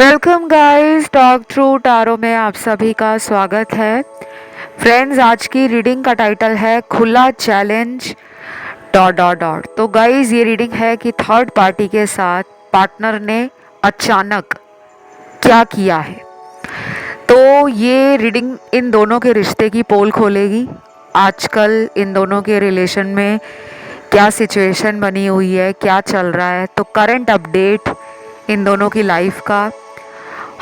Welcome guys, talk through tarot में आप सभी का स्वागत है। फ्रेंड्स, आज की रीडिंग का टाइटल है खुला चैलेंज डॉट डॉट डॉट। तो गाइस, ये रीडिंग है कि थर्ड पार्टी के साथ पार्टनर ने अचानक क्या किया है। तो ये रीडिंग इन दोनों के रिश्ते की पोल खोलेगी। आजकल इन दोनों के रिलेशन में क्या सिचुएशन बनी हुई है, क्या चल रहा है, तो करंट अपडेट इन दोनों की लाइफ का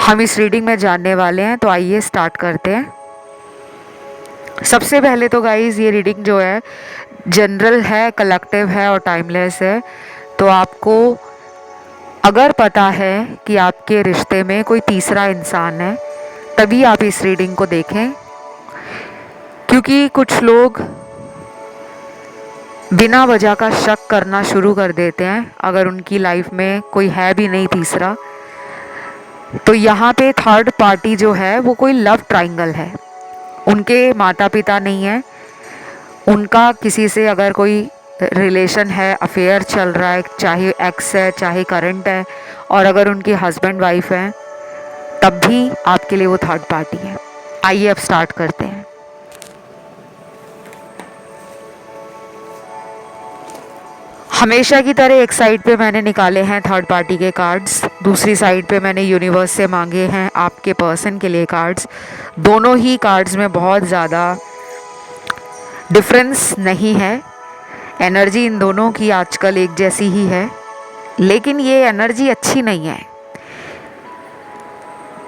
हम इस रीडिंग में जानने वाले हैं। तो आइए स्टार्ट करते हैं। सबसे पहले तो गाइज, ये रीडिंग जो है जनरल है, कलेक्टिव है और टाइमलेस है। तो आपको अगर पता है कि आपके रिश्ते में कोई तीसरा इंसान है, तभी आप इस रीडिंग को देखें, क्योंकि कुछ लोग बिना वजह का शक करना शुरू कर देते हैं अगर उनकी लाइफ में कोई है भी नहीं तीसरा। तो यहाँ पे थर्ड पार्टी जो है वो कोई लव ट्रायंगल है। उनके माता पिता नहीं है, उनका किसी से अगर कोई रिलेशन है, अफेयर चल रहा है, चाहे एक्स है चाहे करंट है, और अगर उनकी हस्बैंड वाइफ है, तब भी आपके लिए वो थर्ड पार्टी है। आइए अब स्टार्ट करते हैं। हमेशा की तरह एक साइड पे मैंने निकाले हैं थर्ड पार्टी के कार्ड्स, दूसरी साइड पे मैंने यूनिवर्स से मांगे हैं आपके पर्सन के लिए कार्ड्स। दोनों ही कार्ड्स में बहुत ज़्यादा डिफरेंस नहीं है। एनर्जी इन दोनों की आजकल एक जैसी ही है, लेकिन ये एनर्जी अच्छी नहीं है,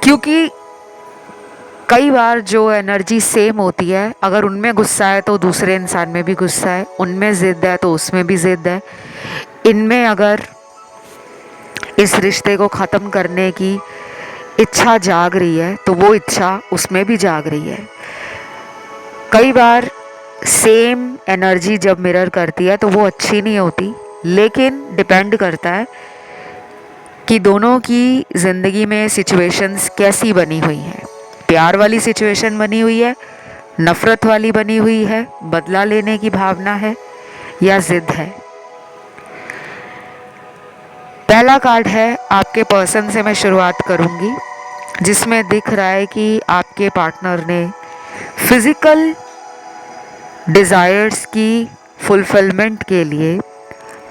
क्योंकि कई बार जो एनर्जी सेम होती है, अगर उनमें गुस्सा है तो दूसरे इंसान में भी गुस्सा है, उनमें ज़िद है तो उसमें भी ज़िद है। इनमें अगर इस रिश्ते को ख़त्म करने की इच्छा जाग रही है तो वो इच्छा उसमें भी जाग रही है। कई बार सेम एनर्जी जब मिरर करती है तो वो अच्छी नहीं होती, लेकिन डिपेंड करता है कि दोनों की ज़िंदगी में सिचुएशंस कैसी बनी हुई हैं। प्यार वाली सिचुएशन बनी हुई है, नफ़रत वाली बनी हुई है, बदला लेने की भावना है, या ज़िद है। पहला कार्ड है आपके पर्सन से मैं शुरुआत करूंगी, जिसमें दिख रहा है कि आपके पार्टनर ने फिज़िकल डिज़ायर्स की फुलफिलमेंट के लिए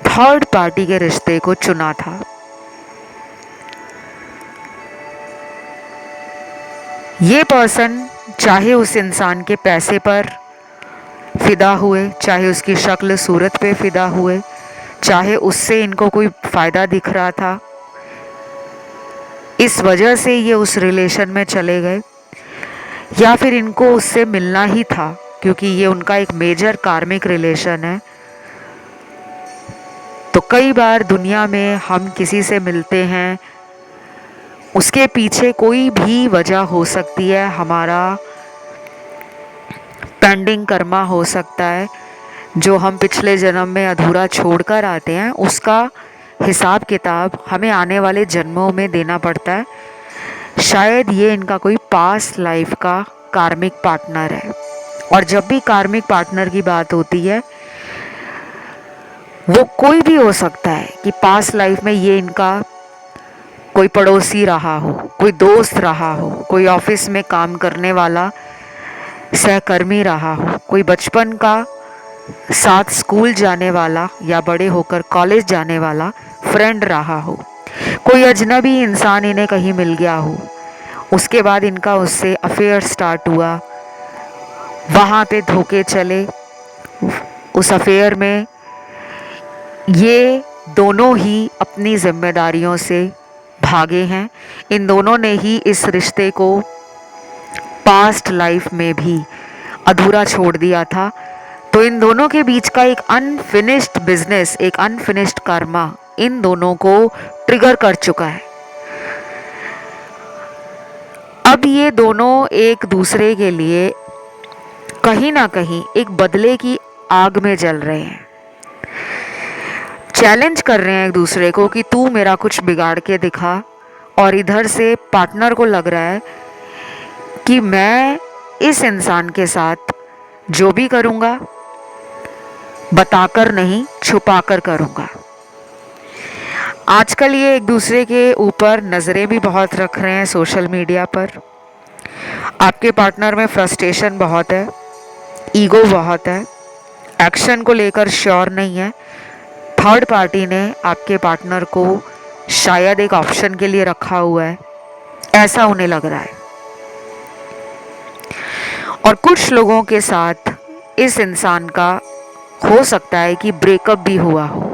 थर्ड पार्टी के रिश्ते को चुना था। ये पर्सन चाहे उस इंसान के पैसे पर फिदा हुए, चाहे उसकी शक्ल सूरत पे फिदा हुए, चाहे उससे इनको कोई फ़ायदा दिख रहा था, इस वजह से ये उस रिलेशन में चले गए, या फिर इनको उससे मिलना ही था क्योंकि ये उनका एक मेजर कार्मिक रिलेशन है। तो कई बार दुनिया में हम किसी से मिलते हैं, उसके पीछे कोई भी वजह हो सकती है, हमारा पेंडिंग कर्मा हो सकता है, जो हम पिछले जन्म में अधूरा छोड़कर आते हैं, उसका हिसाब किताब हमें आने वाले जन्मों में देना पड़ता है। शायद ये इनका कोई पास्ट लाइफ का कार्मिक पार्टनर है। और जब भी कार्मिक पार्टनर की बात होती है, वो कोई भी हो सकता है कि पास्ट लाइफ में ये इनका कोई पड़ोसी रहा हो, कोई दोस्त रहा हो, कोई ऑफिस में काम करने वाला सहकर्मी रहा हो, कोई बचपन का साथ स्कूल जाने वाला या बड़े होकर कॉलेज जाने वाला फ्रेंड रहा हो, कोई अजनबी इंसान इन्हें कहीं मिल गया हो, उसके बाद इनका उससे अफेयर स्टार्ट हुआ, वहाँ पे धोखे चले, उस अफेयर में ये दोनों ही अपनी जिम्मेदारियों से भागे हैं। इन दोनों ने ही इस रिश्ते को पास्ट लाइफ में भी अधूरा छोड़ दिया था। तो इन दोनों के बीच का एक अनफिनिश्ड बिजनेस, एक अनफिनिश्ड कर्मा इन दोनों को ट्रिगर कर चुका है। अब ये दोनों एक दूसरे के लिए कहीं ना कहीं एक बदले की आग में जल रहे हैं, चैलेंज कर रहे हैं एक दूसरे को कि तू मेरा कुछ बिगाड़ के दिखा। और इधर से पार्टनर को लग रहा है कि मैं इस इंसान के साथ जो भी करूँगा बताकर नहीं, छुपाकर करूँगा। आजकल ये एक दूसरे के ऊपर नज़रें भी बहुत रख रहे हैं सोशल मीडिया पर। आपके पार्टनर में फ्रस्ट्रेशन बहुत है, ईगो बहुत है, एक्शन को लेकर श्योर नहीं है। थर्ड पार्टी ने आपके पार्टनर को शायद एक ऑप्शन के लिए रखा हुआ है, ऐसा उन्हें लग रहा है। और कुछ लोगों के साथ इस इंसान का हो सकता है कि ब्रेकअप भी हुआ हो।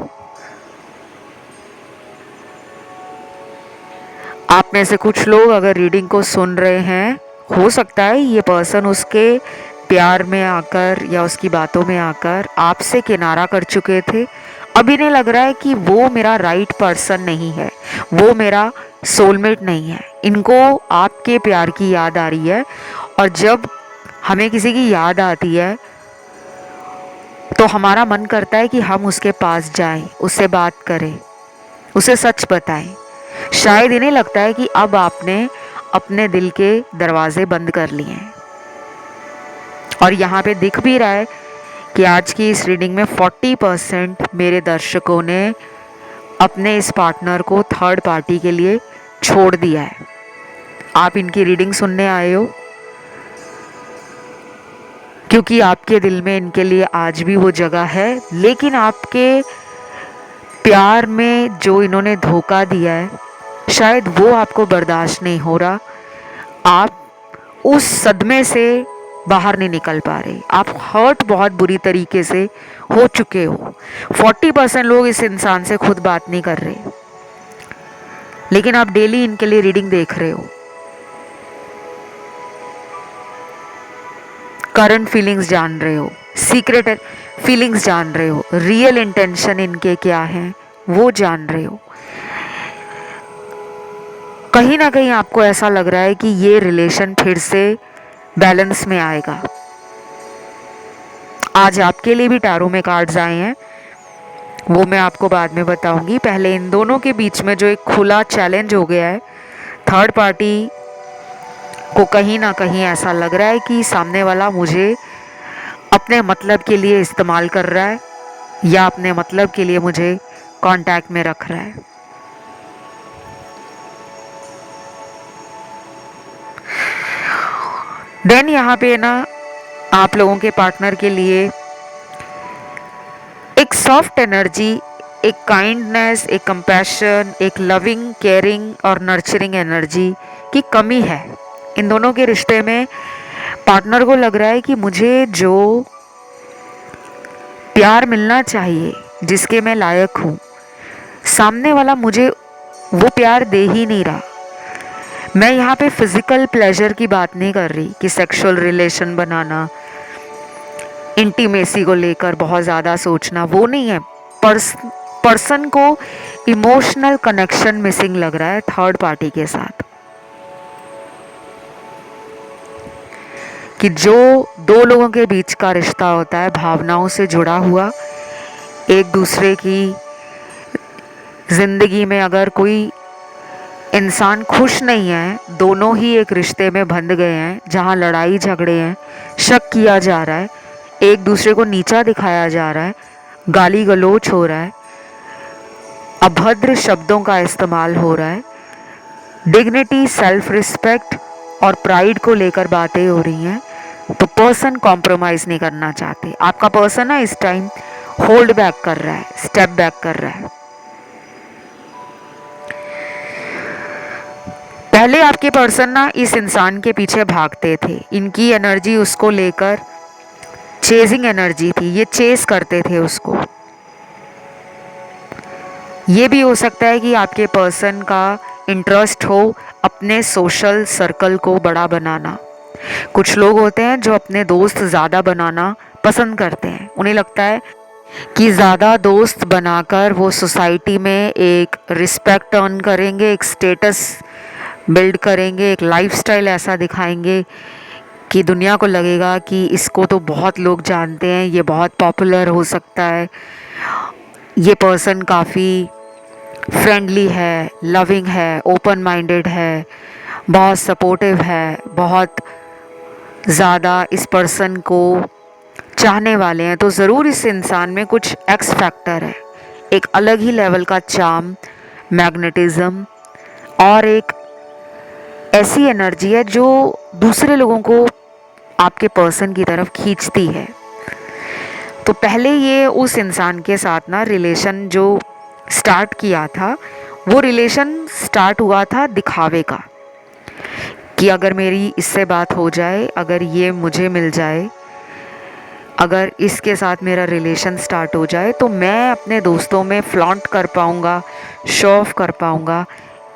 आप में से कुछ लोग अगर रीडिंग को सुन रहे हैं, हो सकता है ये पर्सन उसके प्यार में आकर या उसकी बातों में आकर आपसे किनारा कर चुके थे। अब इन्हें लग रहा है कि वो मेरा राइट पर्सन नहीं है, वो मेरा सोलमेट नहीं है। इनको आपके प्यार की याद आ रही है, और जब हमें किसी की याद आती है तो हमारा मन करता है कि हम उसके पास जाएं, उससे बात करें, उसे सच बताएं। शायद इन्हें लगता है कि अब आपने अपने दिल के दरवाजे बंद कर लिए हैं। और यहाँ पे दिख भी रहा है कि आज की इस रीडिंग में 40% मेरे दर्शकों ने अपने इस पार्टनर को थर्ड पार्टी के लिए छोड़ दिया है। आप इनकी रीडिंग सुनने आए हो क्योंकि आपके दिल में इनके लिए आज भी वो जगह है, लेकिन आपके प्यार में जो इन्होंने धोखा दिया है, शायद वो आपको बर्दाश्त नहीं हो रहा। आप उस सदमे से बाहर नहीं निकल पा रहे, आप हर्ट बहुत बुरी तरीके से हो चुके हो। 40% लोग इस इंसान से खुद बात नहीं कर रहे, लेकिन आप डेली इनके लिए रीडिंग देख रहे हो। करंट फीलिंग्स जान रहे हो, सीक्रेट फीलिंग्स जान रहे हो, रियल इंटेंशन इनके क्या है वो जान रहे हो। कहीं ना कहीं आपको ऐसा लग रहा है कि ये रिलेशन फिर से बैलेंस में आएगा। आज आपके लिए भी टैरो में कार्ड्स आए हैं, वो मैं आपको बाद में बताऊंगी। पहले इन दोनों के बीच में जो एक खुला चैलेंज हो गया है, थर्ड पार्टी को कहीं ना कहीं ऐसा लग रहा है कि सामने वाला मुझे अपने मतलब के लिए इस्तेमाल कर रहा है या अपने मतलब के लिए मुझे कांटेक्ट में रख रहा है। देन यहाँ पे ना आप लोगों के पार्टनर के लिए एक सॉफ्ट एनर्जी, एक काइंडनेस, एक कंपैशन, एक लविंग, केयरिंग और नर्चरिंग एनर्जी की कमी है इन दोनों के रिश्ते में। पार्टनर को लग रहा है कि मुझे जो प्यार मिलना चाहिए, जिसके मैं लायक हूँ, सामने वाला मुझे वो प्यार दे ही नहीं रहा। मैं यहाँ पे फिजिकल प्लेजर की बात नहीं कर रही कि सेक्सुअल रिलेशन बनाना, इंटीमेसी को लेकर बहुत ज़्यादा सोचना, वो नहीं है। पर्सन को इमोशनल कनेक्शन मिसिंग लग रहा है थर्ड पार्टी के साथ, कि जो दो लोगों के बीच का रिश्ता होता है भावनाओं से जुड़ा हुआ, एक दूसरे की जिंदगी में अगर कोई इंसान खुश नहीं है, दोनों ही एक रिश्ते में बंध गए हैं जहां लड़ाई झगड़े हैं, शक किया जा रहा है, एक दूसरे को नीचा दिखाया जा रहा है, गाली गलौज हो रहा है, अभद्र शब्दों का इस्तेमाल हो रहा है, डिग्निटी, सेल्फ रिस्पेक्ट और प्राइड को लेकर बातें हो रही हैं, तो पर्सन कॉम्प्रोमाइज नहीं करना चाहते। आपका पर्सन ना इस टाइम होल्ड बैक कर रहा है, स्टेप बैक कर रहा है। पहले आपके पर्सन ना इस इंसान के पीछे भागते थे, इनकी एनर्जी उसको लेकर चेजिंग एनर्जी थी, ये चेस करते थे उसको। ये भी हो सकता है कि आपके पर्सन का इंटरेस्ट हो अपने सोशल सर्कल को बड़ा बनाना। कुछ लोग होते हैं जो अपने दोस्त ज़्यादा बनाना पसंद करते हैं, उन्हें लगता है कि ज़्यादा दोस्त बनाकर वो सोसाइटी में एक रिस्पेक्ट अर्न करेंगे, एक स्टेटस बिल्ड करेंगे, एक लाइफस्टाइल ऐसा दिखाएंगे कि दुनिया को लगेगा कि इसको तो बहुत लोग जानते हैं, ये बहुत पॉपुलर हो सकता है, ये पर्सन काफ़ी फ्रेंडली है, लविंग है, ओपन माइंडेड है, बहुत सपोर्टिव है, बहुत ज़्यादा इस पर्सन को चाहने वाले हैं। तो ज़रूर इस इंसान में कुछ एक्स फैक्टर है, एक अलग ही लेवल का चार्म मैग्नेटिज्म और एक ऐसी एनर्जी है जो दूसरे लोगों को आपके पर्सन की तरफ खींचती है। तो पहले ये उस इंसान के साथ ना रिलेशन जो स्टार्ट किया था, वो रिलेशन स्टार्ट हुआ था दिखावे का, कि अगर मेरी इससे बात हो जाए, अगर ये मुझे मिल जाए, अगर इसके साथ मेरा रिलेशन स्टार्ट हो जाए तो मैं अपने दोस्तों में फ्लॉन्ट कर पाऊँगा, शो ऑफ कर पाऊँगा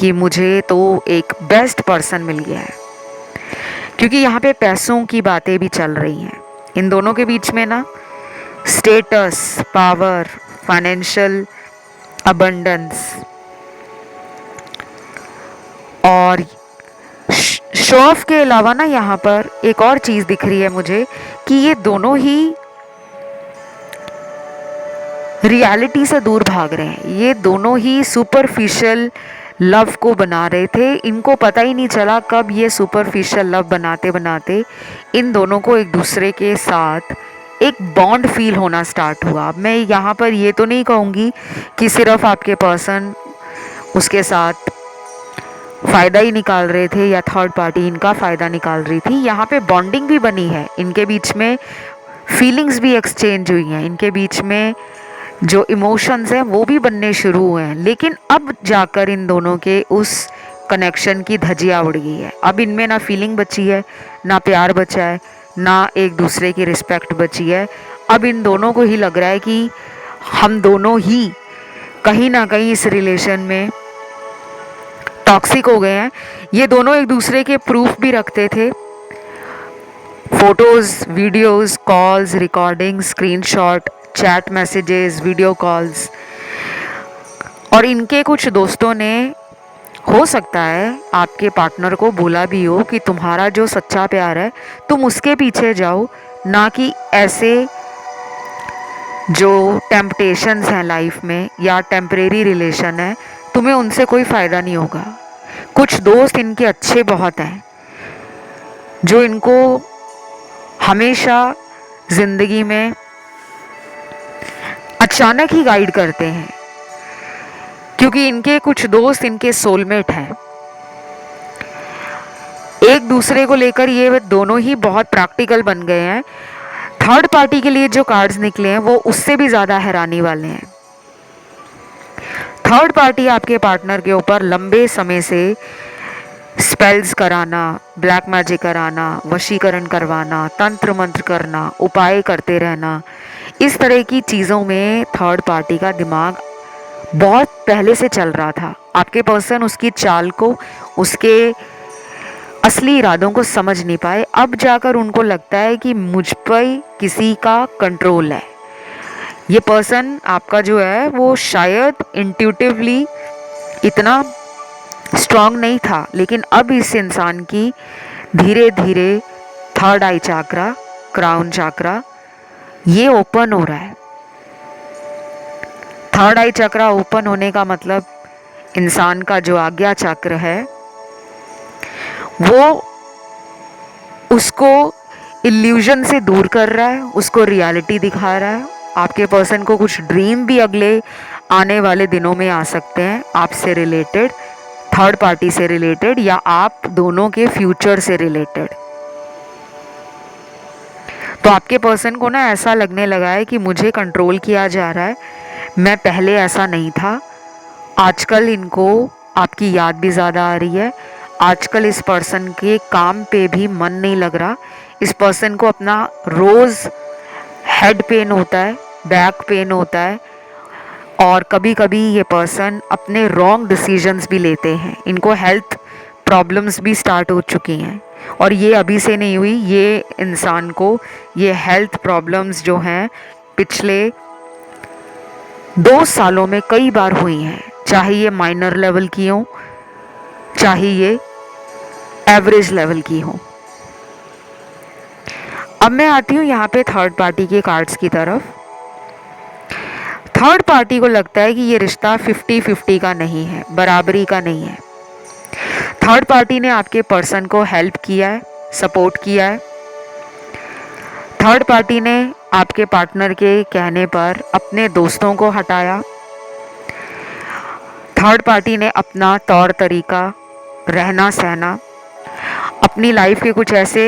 कि मुझे तो एक बेस्ट पर्सन मिल गया है। क्योंकि यहाँ पे पैसों की बातें भी चल रही हैं इन दोनों के बीच में ना, स्टेटस, पावर, फाइनेंशियल अबंडेंस, और शो ऑफ के अलावा ना यहाँ पर एक और चीज़ दिख रही है मुझे कि ये दोनों ही रियलिटी से दूर भाग रहे हैं। ये दोनों ही सुपरफिशियल लव को बना रहे थे। इनको पता ही नहीं चला कब ये सुपरफिशियल लव बनाते बनाते इन दोनों को एक दूसरे के साथ एक बॉन्ड फील होना स्टार्ट हुआ। अब मैं यहाँ पर ये तो नहीं कहूँगी कि सिर्फ आपके पर्सन उसके साथ फ़ायदा ही निकाल रहे थे या थर्ड पार्टी इनका फ़ायदा निकाल रही थी। यहाँ पे बॉन्डिंग भी बनी है, इनके बीच में फीलिंग्स भी एक्सचेंज हुई हैं, इनके बीच में जो इमोशंस हैं वो भी बनने शुरू हुए हैं। लेकिन अब जाकर इन दोनों के उस कनेक्शन की धज्जियाँ उड़ गई है। अब इनमें ना फीलिंग बची है, ना प्यार बचा है, ना एक दूसरे की रिस्पेक्ट बची है। अब इन दोनों को ही लग रहा है कि हम दोनों ही कहीं ना कहीं इस रिलेशन में टॉक्सिक हो गए हैं। ये दोनों एक दूसरे के प्रूफ भी रखते थे, photos, videos, calls, recording, screenshot, chat messages, video calls. और इनके कुछ दोस्तों ने हो सकता है आपके पार्टनर को बोला भी हो कि तुम्हारा जो सच्चा प्यार है तुम उसके पीछे जाओ, ना कि ऐसे जो टेम्पटेशंस हैं लाइफ में या टेम्परेरी रिलेशन है, तुम्हें उनसे कोई फ़ायदा नहीं होगा। कुछ दोस्त इनके अच्छे बहुत हैं जो इनको हमेशा ज़िंदगी में अचानक ही गाइड करते हैं, क्योंकि इनके कुछ दोस्त इनके सोलमेट हैं। एक दूसरे को लेकर ये दोनों ही बहुत प्रैक्टिकल बन गए हैं। थर्ड पार्टी के लिए जो कार्ड्स निकले हैं वो उससे भी ज़्यादा हैरानी वाले हैं। थर्ड पार्टी आपके पार्टनर के ऊपर लंबे समय से स्पेल्स कराना, ब्लैक मैजिक कराना, वशीकरण करवाना, तंत्र मंत्र करना, उपाय करते रहना, इस तरह की चीज़ों में थर्ड पार्टी का दिमाग बहुत पहले से चल रहा था। आपके पर्सन उसकी चाल को, उसके असली इरादों को समझ नहीं पाए। अब जाकर उनको लगता है कि मुझ पर किसी का कंट्रोल है। ये पर्सन आपका जो है वो शायद इंट्यूटिवली इतना स्ट्रांग नहीं था, लेकिन अब इस इंसान की धीरे धीरे थर्ड आई चक्रा, क्राउन चक्रा, ये ओपन हो रहा है। थर्ड आई चक्रा ओपन होने का मतलब इंसान का जो आज्ञा चक्र है वो उसको इल्यूजन से दूर कर रहा है, उसको रियलिटी दिखा रहा है। आपके पर्सन को कुछ ड्रीम भी अगले आने वाले दिनों में आ सकते हैं आपसे रिलेटेड, थर्ड पार्टी से रिलेटेड, या आप दोनों के फ्यूचर से रिलेटेड। तो आपके पर्सन को ना ऐसा लगने लगा है कि मुझे कंट्रोल किया जा रहा है, मैं पहले ऐसा नहीं था। आजकल इनको आपकी याद भी ज़्यादा आ रही है। आजकल इस पर्सन के काम पे भी मन नहीं लग रहा। इस पर्सन को अपना रोज़ हेड पेन होता है, बैक पेन होता है, और कभी कभी ये पर्सन अपने रॉन्ग डिसीजंस भी लेते हैं। इनको हेल्थ प्रॉब्लम्स भी स्टार्ट हो चुकी हैं, और ये अभी से नहीं हुई। ये इंसान को ये हेल्थ प्रॉब्लम्स जो हैं पिछले 2 सालों में कई बार हुई हैं, चाहे ये माइनर लेवल की हो, चाहे ये एवरेज लेवल की हो। अब मैं आती हूँ यहाँ पे थर्ड पार्टी के कार्ड्स की तरफ। थर्ड पार्टी को लगता है कि ये रिश्ता 50-50 का नहीं है, बराबरी का नहीं है। थर्ड पार्टी ने आपके पर्सन को हेल्प किया है, सपोर्ट किया है। थर्ड पार्टी ने आपके पार्टनर के कहने पर अपने दोस्तों को हटाया। थर्ड पार्टी ने अपना तौर तरीका, रहना सहना, अपनी लाइफ के कुछ ऐसे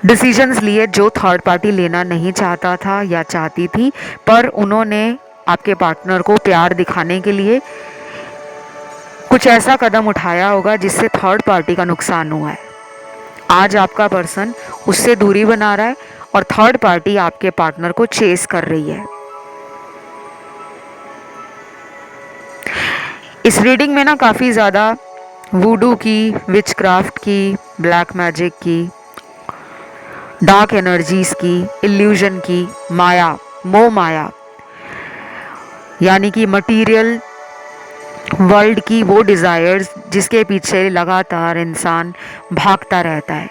डिसीजंस लिए जो थर्ड पार्टी लेना नहीं चाहता था या चाहती थी, पर उन्होंने आपके पार्टनर को प्यार दिखाने के लिए कुछ ऐसा कदम उठाया होगा जिससे थर्ड पार्टी का नुकसान हुआ है। आज आपका पर्सन उससे दूरी बना रहा है और थर्ड पार्टी आपके पार्टनर को चेस कर रही है। इस रीडिंग में ना काफ़ी ज़्यादा वूडू की, विचक्राफ्ट की, ब्लैक मैजिक की, डार्क एनर्जीज की, इल्यूजन की, माया, मोह माया, यानी कि मटीरियल वर्ल्ड की वो डिज़ायर्स जिसके पीछे लगातार इंसान भागता रहता है,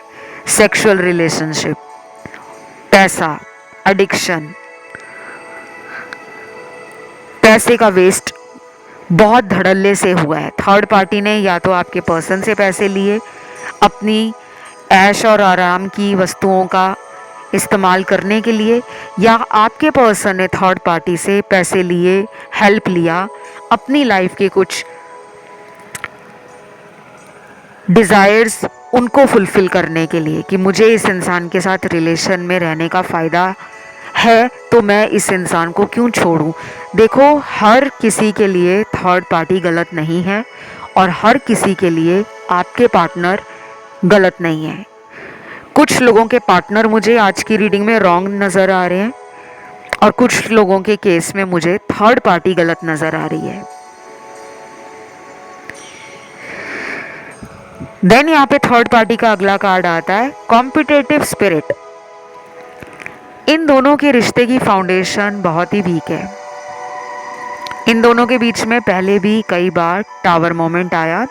सेक्सुअल रिलेशनशिप, पैसा, एडिक्शन, पैसे का वेस्ट बहुत धड़ल्ले से हुआ है। थर्ड पार्टी ने या तो आपके पर्सन से पैसे लिए अपनी ऐश और आराम की वस्तुओं का इस्तेमाल करने के लिए, या आपके पर्सन ने थर्ड पार्टी से पैसे लिए, हेल्प लिया अपनी लाइफ के कुछ डिज़ायर्स उनको फुलफ़िल करने के लिए कि मुझे इस इंसान के साथ रिलेशन में रहने का फ़ायदा है तो मैं इस इंसान को क्यों छोड़ूं। देखो, हर किसी के लिए थर्ड पार्टी गलत नहीं है और हर किसी के लिए आपके पार्टनर गलत नहीं है। कुछ लोगों के पार्टनर मुझे आज की रीडिंग में रॉन्ग नज़र आ रहे हैं और कुछ लोगों के केस में मुझे थर्ड पार्टी गलत नज़र आ रही है। देन यहाँ पे थर्ड पार्टी का अगला कार्ड आता है कॉम्पिटिटिव स्पिरिट। इन दोनों के रिश्ते की फाउंडेशन बहुत ही वीक है। इन दोनों के बीच में पहले भी कई बार टावर मोमेंट आया।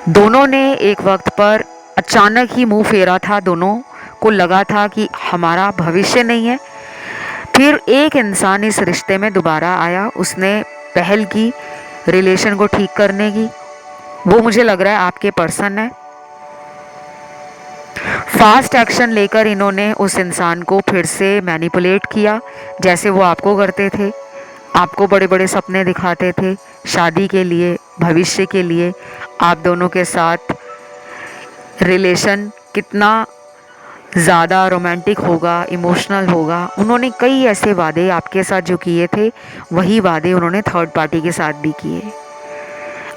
दोनों ने एक वक्त पर अचानक ही मुंह फेरा था, दोनों को लगा था कि हमारा भविष्य नहीं है। फिर एक इंसान इस रिश्ते में दोबारा आया, उसने पहल की रिलेशन को ठीक करने की। वो मुझे लग रहा है आपके पर्सन है। फास्ट एक्शन लेकर इन्होंने उस इंसान को फिर से मैनिपुलेट किया जैसे वो आपको करते थे। आपको बड़े बड़े सपने दिखाते थे शादी के लिए, भविष्य के लिए, आप दोनों के साथ रिलेशन कितना ज़्यादा रोमांटिक होगा, इमोशनल होगा। उन्होंने कई ऐसे वादे आपके साथ जो किए थे, वही वादे उन्होंने थर्ड पार्टी के साथ भी किए।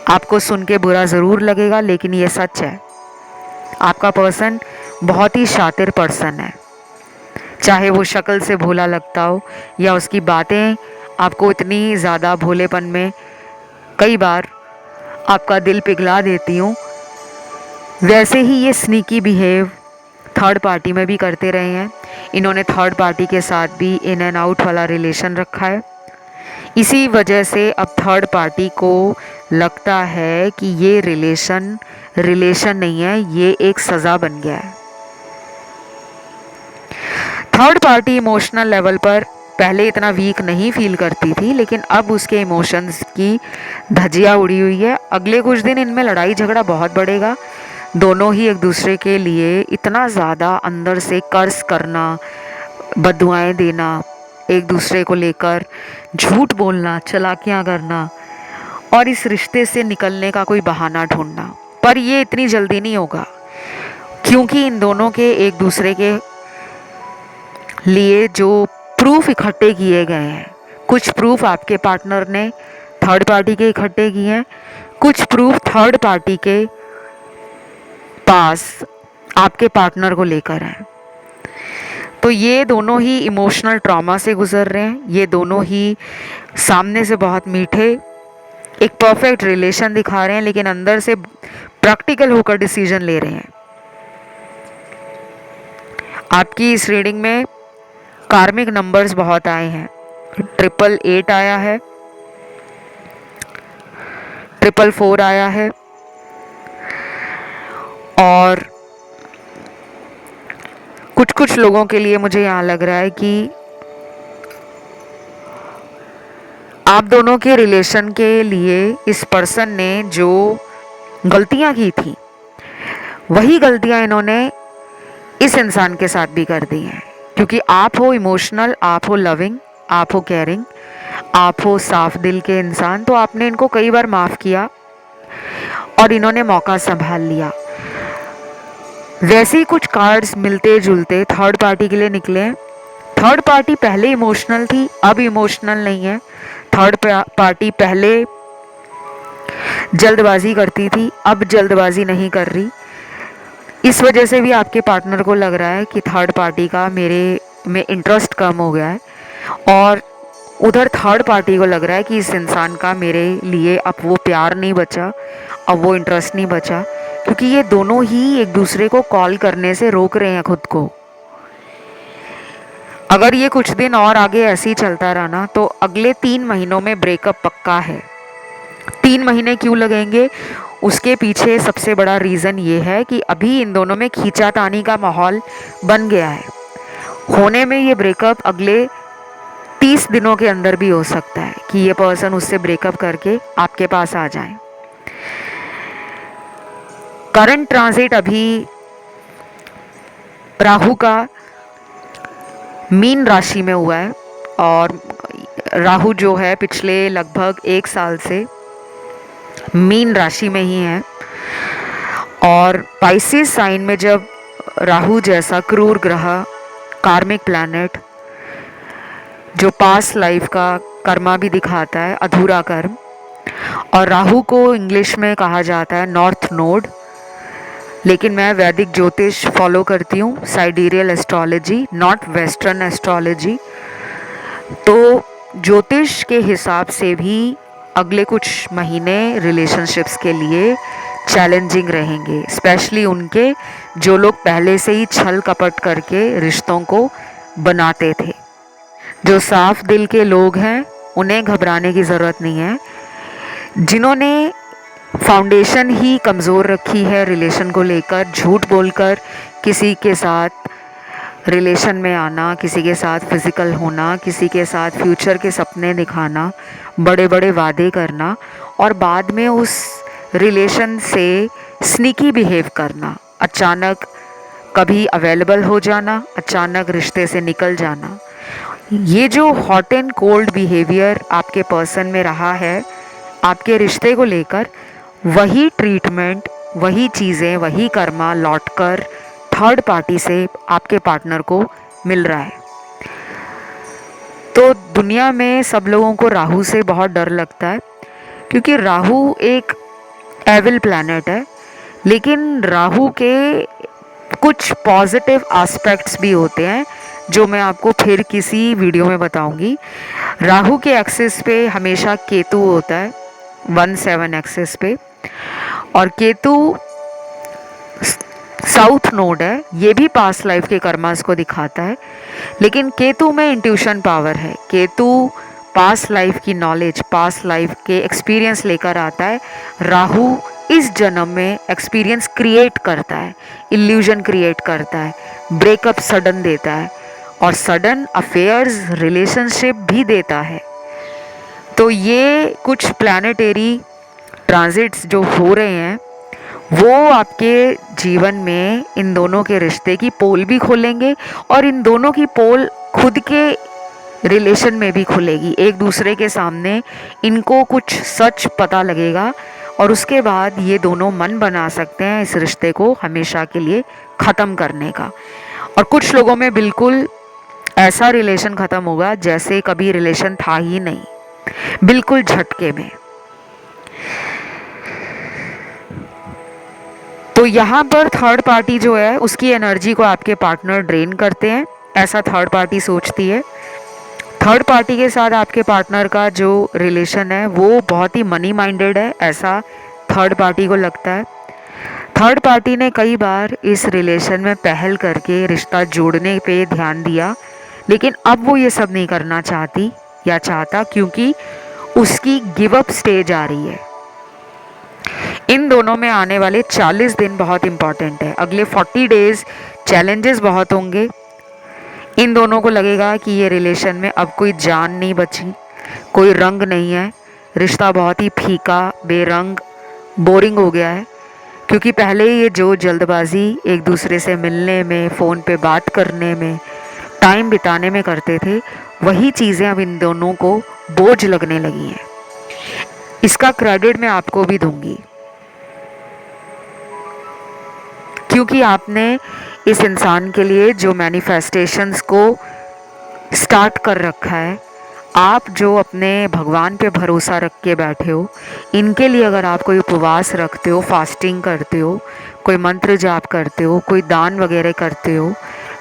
आपको सुन के बुरा ज़रूर लगेगा लेकिन ये सच है। आपका पर्सन बहुत ही शातिर पर्सन है, चाहे वो शक्ल से भोला लगता हो या उसकी बातें आपको इतनी ज़्यादा भोलेपन में कई बार आपका दिल पिघला देती हूँ, वैसे ही ये स्नीकी बिहेव थर्ड पार्टी में भी करते रहे हैं। इन्होंने थर्ड पार्टी के साथ भी इन एंड आउट वाला रिलेशन रखा है। इसी वजह से अब थर्ड पार्टी को लगता है कि ये रिलेशन नहीं है, ये एक सज़ा बन गया है। थर्ड पार्टी इमोशनल लेवल पर पहले इतना वीक नहीं फील करती थी, लेकिन अब उसके इमोशंस की धज्जियाँ उड़ी हुई है। अगले कुछ दिन इनमें लड़ाई झगड़ा बहुत बढ़ेगा। दोनों ही एक दूसरे के लिए इतना ज़्यादा अंदर से कर्स करना, बद्दुआएं देना, एक दूसरे को लेकर झूठ बोलना, चालाकियाँ करना और इस रिश्ते से निकलने का कोई बहाना ढूंढना। पर ये इतनी जल्दी नहीं होगा क्योंकि इन दोनों के एक दूसरे के लिए जो प्रूफ इकट्ठे किए गए हैं, कुछ प्रूफ आपके पार्टनर ने थर्ड पार्टी के इकट्ठे किए हैं, कुछ प्रूफ थर्ड पार्टी के पास आपके पार्टनर को लेकर हैं। तो ये दोनों ही इमोशनल ट्रॉमा से गुजर रहे हैं। ये दोनों ही सामने से बहुत मीठे एक परफेक्ट रिलेशन दिखा रहे हैं, लेकिन अंदर से प्रैक्टिकल होकर डिसीजन ले रहे हैं। आपकी इस रीडिंग में कार्मिक नंबर्स बहुत आए हैं। 888 आया है, 444 आया है और कुछ लोगों के लिए मुझे यहाँ लग रहा है कि आप दोनों के रिलेशन के लिए इस पर्सन ने जो गलतियाँ की थी, वही गलतियाँ इन्होंने इस इंसान के साथ भी कर दी हैं। क्योंकि आप हो इमोशनल, आप हो लविंग, आप हो केयरिंग, आप हो साफ दिल के इंसान तो आपने इनको कई बार माफ़ किया और इन्होंने मौका संभाल लिया। वैसे ही कुछ कार्ड्स मिलते जुलते थर्ड पार्टी के लिए निकले। थर्ड पार्टी पहले इमोशनल थी, अब इमोशनल नहीं है। थर्ड पार्टी पहले जल्दबाजी करती थी, अब जल्दबाजी नहीं कर रही। इस वजह से भी आपके पार्टनर को लग रहा है कि थर्ड पार्टी का मेरे में इंटरेस्ट कम हो गया है, और उधर थर्ड पार्टी को लग रहा है कि इस इंसान का मेरे लिए अब वो प्यार नहीं बचा, अब वो इंटरेस्ट नहीं बचा, क्योंकि ये दोनों ही एक दूसरे को कॉल करने से रोक रहे हैं खुद को। अगर ये कुछ दिन और आगे ऐसे ही चलता रहा ना तो अगले 3 महीनों में ब्रेकअप पक्का है। 3 महीने क्यों लगेंगे, उसके पीछे सबसे बड़ा रीज़न ये है कि अभी इन दोनों में खींचातानी का माहौल बन गया है। होने में ये ब्रेकअप अगले 30 दिनों के अंदर भी हो सकता है कि ये पर्सन उससे ब्रेकअप करके आपके पास आ जाए। करंट ट्रांजिट अभी राहु का मीन राशि में हुआ है, और राहु जो है पिछले लगभग 1 साल से मीन राशि में ही है। और पाइसेस साइन में जब राहु जैसा क्रूर ग्रह, कार्मिक प्लैनेट जो पास्ट लाइफ का कर्मा भी दिखाता है, अधूरा कर्म, और राहु को इंग्लिश में कहा जाता है नॉर्थ नोड, लेकिन मैं वैदिक ज्योतिष फॉलो करती हूँ, साइडेरियल एस्ट्रोलॉजी, नॉट वेस्टर्न एस्ट्रोलॉजी। तो ज्योतिष के हिसाब से भी अगले कुछ महीने रिलेशनशिप्स के लिए चैलेंजिंग रहेंगे, स्पेशली उनके जो लोग पहले से ही छल कपट करके रिश्तों को बनाते थे। जो साफ दिल के लोग हैं उन्हें घबराने की ज़रूरत नहीं है। जिन्होंने फाउंडेशन ही कमज़ोर रखी है रिलेशन को लेकर, झूठ बोलकर किसी के साथ रिलेशन में आना, किसी के साथ फिज़िकल होना, किसी के साथ फ्यूचर के सपने दिखाना, बड़े बड़े वादे करना, और बाद में उस रिलेशन से स्नीकी बिहेव करना, अचानक कभी अवेलेबल हो जाना, अचानक रिश्ते से निकल जाना, ये जो हॉट एंड कोल्ड बिहेवियर आपके पर्सन में रहा है आपके रिश्ते को लेकर, वही ट्रीटमेंट, वही चीज़ें, वही कर्मा लौटकर थर्ड पार्टी से आपके पार्टनर को मिल रहा है। तो दुनिया में सब लोगों को राहु से बहुत डर लगता है, क्योंकि राहु एक एविल प्लैनेट है, लेकिन राहु के कुछ पॉजिटिव एस्पेक्ट्स भी होते हैं जो मैं आपको फिर किसी वीडियो में बताऊंगी। राहु के एक्सिस पे हमेशा केतु होता है, 1-7 एक्सिस पे, और केतु साउथ नोड है, ये भी पास्ट लाइफ के कर्मास को दिखाता है, लेकिन केतु में इंट्यूशन पावर है। केतु पास्ट लाइफ की नॉलेज, पास्ट लाइफ के एक्सपीरियंस लेकर आता है। राहु इस जन्म में एक्सपीरियंस क्रिएट करता है, इल्यूजन क्रिएट करता है, ब्रेकअप सडन देता है, और सडन अफेयर्स रिलेशनशिप भी देता है। तो ये कुछ प्लैनेटरी ट्रांजिट्स जो हो रहे हैं वो आपके जीवन में इन दोनों के रिश्ते की पोल भी खोलेंगे, और इन दोनों की पोल खुद के रिलेशन में भी खुलेगी। एक दूसरे के सामने इनको कुछ सच पता लगेगा, और उसके बाद ये दोनों मन बना सकते हैं इस रिश्ते को हमेशा के लिए ख़त्म करने का। और कुछ लोगों में बिल्कुल ऐसा रिलेशन ख़त्म होगा जैसे कभी रिलेशन था ही नहीं, बिल्कुल झटके में। तो यहाँ पर थर्ड पार्टी जो है उसकी एनर्जी को आपके पार्टनर ड्रेन करते हैं, ऐसा थर्ड पार्टी सोचती है। थर्ड पार्टी के साथ आपके पार्टनर का जो रिलेशन है वो बहुत ही मनी माइंडेड है, ऐसा थर्ड पार्टी को लगता है। थर्ड पार्टी ने कई बार इस रिलेशन में पहल करके रिश्ता जोड़ने पे ध्यान दिया, लेकिन अब वो ये सब नहीं करना चाहती या चाहता, क्योंकि उसकी गिव अप स्टेज आ रही है। इन दोनों में आने वाले 40 दिन बहुत इंपॉर्टेंट है। अगले 40 डेज चैलेंजेस बहुत होंगे। इन दोनों को लगेगा कि ये रिलेशन में अब कोई जान नहीं बची, कोई रंग नहीं है, रिश्ता बहुत ही फीका, बेरंग, बोरिंग हो गया है, क्योंकि पहले ये जो जल्दबाजी एक दूसरे से मिलने में, फ़ोन पे बात करने में, टाइम बिताने में करते थे, वही चीज़ें अब इन दोनों को बोझ लगने लगी हैं। इसका क्रेडिट मैं आपको भी दूंगी, क्योंकि आपने इस इंसान के लिए जो मैनिफेस्टेशंस को स्टार्ट कर रखा है, आप जो अपने भगवान पे भरोसा रख के बैठे हो, इनके लिए अगर आप कोई उपवास रखते हो, फास्टिंग करते हो, कोई मंत्र जाप करते हो, कोई दान वगैरह करते हो,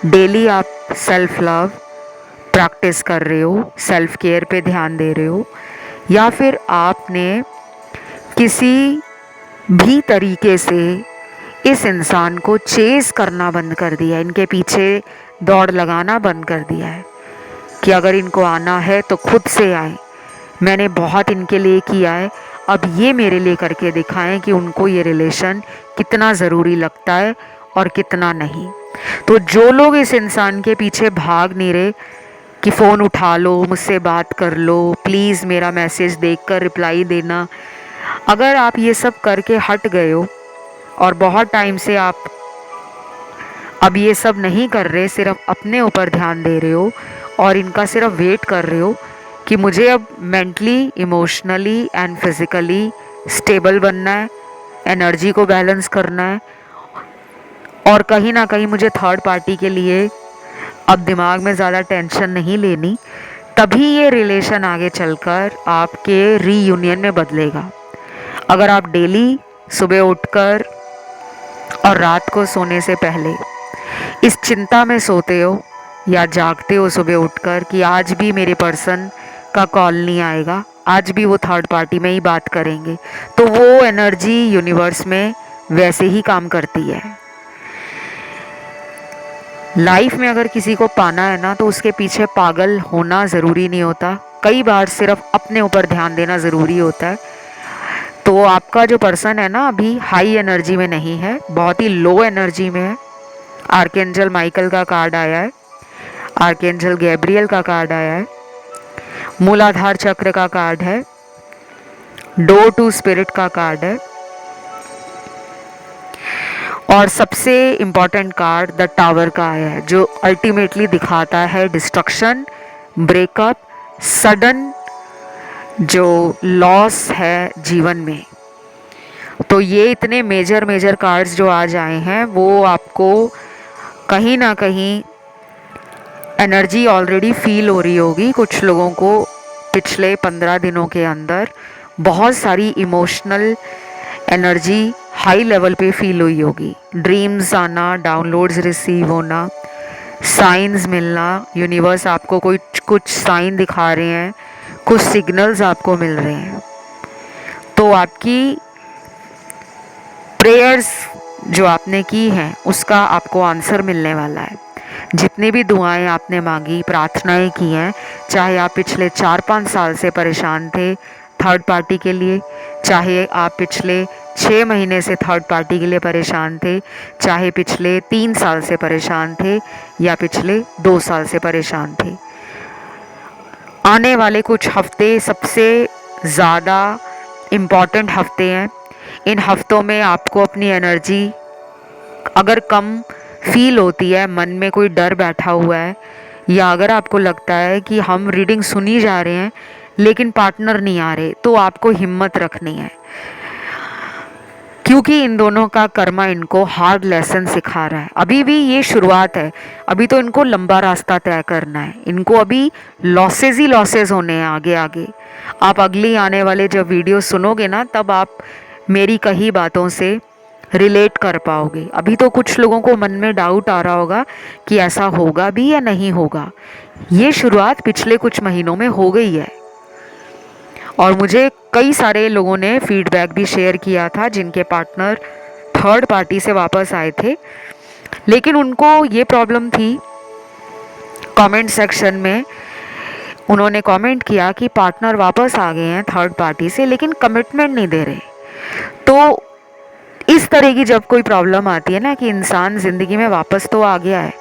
डेली आप सेल्फ लव प्रैक्टिस कर रहे हो, सेल्फ केयर पे ध्यान दे रहे हो, या फिर आपने किसी भी तरीके से इस इंसान को चेस करना बंद कर दिया, इनके पीछे दौड़ लगाना बंद कर दिया है कि अगर इनको आना है तो खुद से आए, मैंने बहुत इनके लिए किया है, अब ये मेरे लिए करके दिखाएं कि उनको ये रिलेशन कितना ज़रूरी लगता है और कितना नहीं। तो जो लोग इस इंसान के पीछे भाग नहीं रहे कि फ़ोन उठा लो, मुझसे बात कर लो, प्लीज़ मेरा मैसेज देखकर रिप्लाई देना, अगर आप ये सब करके हट गए हो और बहुत टाइम से आप अब ये सब नहीं कर रहे, सिर्फ अपने ऊपर ध्यान दे रहे हो और इनका सिर्फ वेट कर रहे हो कि मुझे अब mentally, emotionally and physically stable बनना है, एनर्जी को बैलेंस करना है, और कहीं ना कहीं मुझे थर्ड पार्टी के लिए अब दिमाग में ज़्यादा टेंशन नहीं लेनी, तभी ये रिलेशन आगे चलकर आपके रीयूनियन में बदलेगा। अगर आप डेली सुबह उठकर और रात को सोने से पहले इस चिंता में सोते हो या जागते हो सुबह उठकर कि आज भी मेरे पर्सन का कॉल नहीं आएगा, आज भी वो थर्ड पार्टी में ही बात करेंगे, तो वो एनर्जी यूनिवर्स में वैसे ही काम करती है। लाइफ में अगर किसी को पाना है ना, तो उसके पीछे पागल होना ज़रूरी नहीं होता, कई बार सिर्फ अपने ऊपर ध्यान देना ज़रूरी होता है। तो आपका जो पर्सन है ना, अभी हाई एनर्जी में नहीं है, बहुत ही लो एनर्जी में है। आर्कएंजल माइकल का कार्ड आया है, आर्कएंजल गैब्रियल का कार्ड आया है, मूलाधार चक्र का कार्ड है, डोर टू स्पिरिट का कार्ड है, और सबसे इम्पॉर्टेंट कार्ड द टावर का आया है, जो अल्टीमेटली दिखाता है डिस्ट्रक्शन, ब्रेकअप, सडन जो लॉस है जीवन में। तो ये इतने मेजर कार्ड्स जो आज आए हैं, वो आपको कहीं ना कहीं एनर्जी ऑलरेडी फील हो रही होगी। कुछ लोगों को पिछले 15 दिनों के अंदर बहुत सारी इमोशनल एनर्जी हाई लेवल पे फील हुई होगी, ड्रीम्स आना, डाउनलोड्स रिसीव होना, साइंस मिलना, यूनिवर्स आपको कुछ साइन दिखा रहे हैं, कुछ सिग्नल्स आपको मिल रहे हैं। तो आपकी प्रेयर्स जो आपने की हैं, उसका आपको आंसर मिलने वाला है। जितनी भी दुआएं आपने मांगी, प्रार्थनाएं की हैं, चाहे आप पिछले 4-5 साल से परेशान थे थर्ड पार्टी के लिए, चाहे आप पिछले 6 महीने से थर्ड पार्टी के लिए परेशान थे, चाहे पिछले 3 साल से परेशान थे या पिछले 2 साल से परेशान थे, आने वाले कुछ हफ्ते सबसे ज़्यादा इम्पॉर्टेंट हफ्ते हैं। इन हफ्तों में आपको अपनी एनर्जी अगर कम फील होती है, मन में कोई डर बैठा हुआ है, या अगर आपको लगता है कि हम रीडिंग सुनी जा रहे हैं लेकिन पार्टनर नहीं आ रहे, तो आपको हिम्मत रखनी है, क्योंकि इन दोनों का कर्मा इनको हार्ड लेसन सिखा रहा है। अभी भी ये शुरुआत है, अभी तो इनको लंबा रास्ता तय करना है, इनको अभी लॉसेज ही लॉसेज होने हैं आगे आगे। आप अगली आने वाले जब वीडियो सुनोगे ना, तब आप मेरी कही बातों से रिलेट कर पाओगे। अभी तो कुछ लोगों को मन में डाउट आ रहा होगा कि ऐसा होगा भी या नहीं होगा। ये शुरुआत पिछले कुछ महीनों में हो गई है, और मुझे कई सारे लोगों ने फीडबैक भी शेयर किया था जिनके पार्टनर थर्ड पार्टी से वापस आए थे, लेकिन उनको ये प्रॉब्लम थी। कमेंट सेक्शन में उन्होंने कमेंट किया कि पार्टनर वापस आ गए हैं थर्ड पार्टी से, लेकिन कमिटमेंट नहीं दे रहे। तो इस तरह की जब कोई प्रॉब्लम आती है ना, कि इंसान ज़िंदगी में वापस तो आ गया है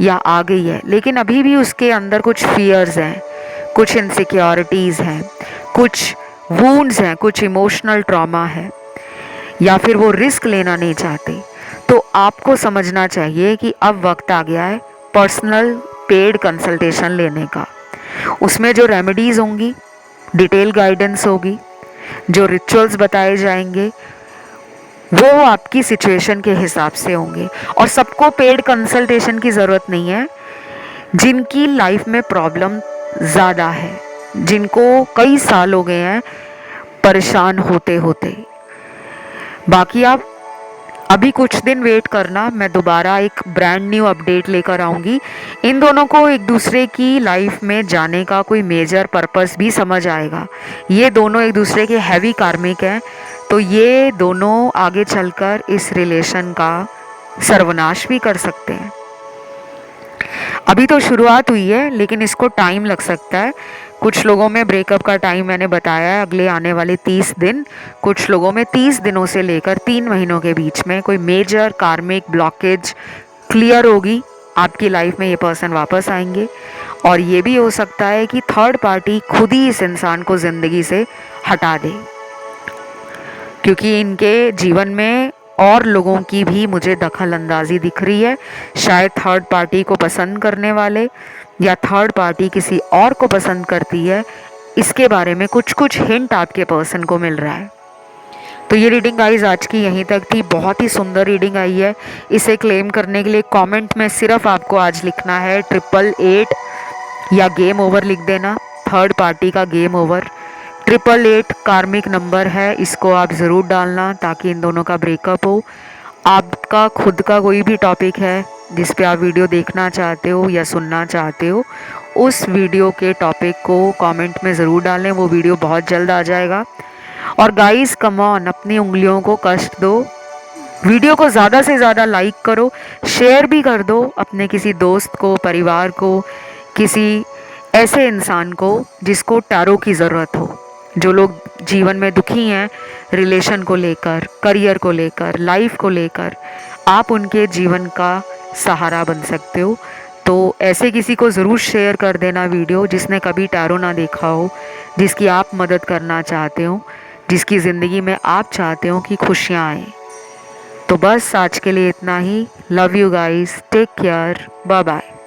या आ गई है, लेकिन अभी भी उसके अंदर कुछ फियर्स हैं, कुछ इनसिक्योरिटीज़ हैं, कुछ वूंड्स हैं, कुछ इमोशनल ट्रॉमा है, या फिर वो रिस्क लेना नहीं चाहते, तो आपको समझना चाहिए कि अब वक्त आ गया है पर्सनल पेड कंसल्टेशन लेने का। उसमें जो रेमेडीज़ होंगी, डिटेल गाइडेंस होगी, जो रिचुअल्स बताए जाएंगे वो आपकी सिचुएशन के हिसाब से होंगे। और सबको पेड कंसल्टेशन की ज़रूरत नहीं है। जिनकी लाइफ में प्रॉब्लम ज़्यादा है, जिनको कई साल हो गए हैं परेशान होते होते, बाकी आप अभी कुछ दिन वेट करना, मैं दोबारा एक ब्रांड न्यू अपडेट लेकर आऊँगी। इन दोनों को एक दूसरे की लाइफ में जाने का कोई मेजर पर्पस भी समझ आएगा। ये दोनों एक दूसरे के हैवी कार्मिक हैं, तो ये दोनों आगे चलकर इस रिलेशन का सर्वनाश भी कर सकते हैं। अभी तो शुरुआत हुई है, लेकिन इसको टाइम लग सकता है। कुछ लोगों में ब्रेकअप का टाइम मैंने बताया है अगले आने वाले 30 दिन, कुछ लोगों में 30 दिनों से लेकर 3 महीनों के बीच में कोई मेजर कार्मिक ब्लॉकेज क्लियर होगी। आपकी लाइफ में ये पर्सन वापस आएंगे। और ये भी हो सकता है कि थर्ड पार्टी खुद ही इस इंसान को ज़िंदगी से हटा दे, क्योंकि इनके जीवन में और लोगों की भी मुझे दखल अंदाजी दिख रही है। शायद थर्ड पार्टी को पसंद करने वाले या थर्ड पार्टी किसी और को पसंद करती है, इसके बारे में कुछ कुछ हिंट आपके पर्सन को मिल रहा है। तो ये रीडिंग गाइस आज की यहीं तक थी। बहुत ही सुंदर रीडिंग आई है। इसे क्लेम करने के लिए कमेंट में सिर्फ आपको आज लिखना है 888 या गेम ओवर लिख देना। थर्ड पार्टी का गेम ओवर 888 कार्मिक नंबर है, इसको आप ज़रूर डालना ताकि इन दोनों का ब्रेकअप हो। आपका खुद का कोई भी टॉपिक है जिस पे आप वीडियो देखना चाहते हो या सुनना चाहते हो, उस वीडियो के टॉपिक को कमेंट में ज़रूर डालें। वो वीडियो बहुत जल्द आ जाएगा। और गाइस कम ऑन, अपनी उंगलियों को कष्ट दो, वीडियो को ज़्यादा से ज़्यादा लाइक करो, शेयर भी कर दो अपने किसी दोस्त को, परिवार को, किसी ऐसे इंसान को जिसको टैरो की ज़रूरत हो। जो लोग जीवन में दुखी हैं रिलेशन को लेकर, करियर को लेकर, लाइफ को लेकर, आप उनके जीवन का सहारा बन सकते हो। तो ऐसे किसी को ज़रूर शेयर कर देना वीडियो जिसने कभी टैरो ना देखा हो, जिसकी आप मदद करना चाहते हो, जिसकी ज़िंदगी में आप चाहते हो कि खुशियाँ आए। तो बस आज के लिए इतना ही। Love you guys, take care, bye bye.